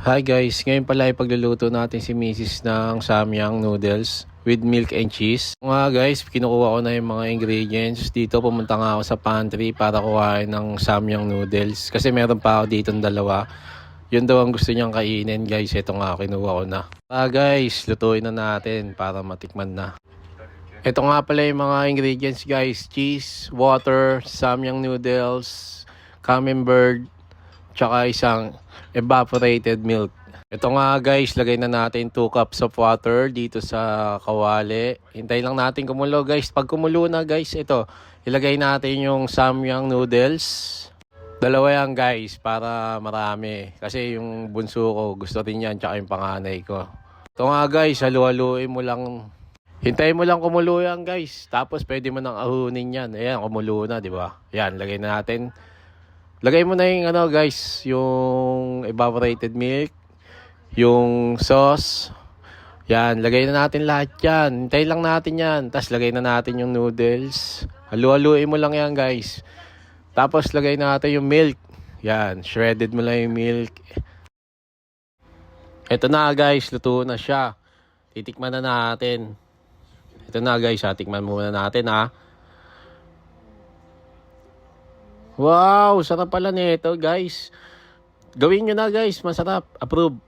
Hi guys, ngayon pala ay pagluluto natin si Mrs. ng Samyang noodles with milk and cheese. Nga guys, kinukuha ko na yung mga ingredients. Dito pumunta nga ako sa pantry para kuhain ng Samyang noodles. Kasi meron pa ako dito dalawa. Yun daw ang gusto niyang kainin guys. Ito nga, kinuha ko na. Guys, lutuin na natin para matikman na. Ito nga pala yung mga ingredients guys. Cheese, water, Samyang noodles, camembert, tsaka isang evaporated milk. Ito nga guys, lagay na natin 2 cups of water dito sa kawali. Hintay lang natin kumulo guys. Pag kumulo na guys, ito, ilagay natin yung Samyang noodles. Dalawa yan guys, para marami. Kasi yung bunso ko, gusto rin yan, tsaka yung panganay ko. Ito nga guys, halu-haluin mo lang. Hintayin mo lang kumulo yan guys. Tapos pwede mo nang ahunin yan. Ayan, kumulo na, di ba? Yan, lagay na natin. Lagay mo na yung guys, yung evaporated milk, yung sauce. Yan, lagay na natin lahat yan. Hintayin lang natin yan. Tapos lagay na natin yung noodles. Halu-haluin mo lang yan guys. Tapos lagay natin yung milk. Yan, shredded mo lang yung milk. Ito na guys, luto na siya. Titikman na natin. Ito na guys, tikman muna natin ha. Wow, sarap pala nito guys. Gawin nyo na guys, masarap. Approve.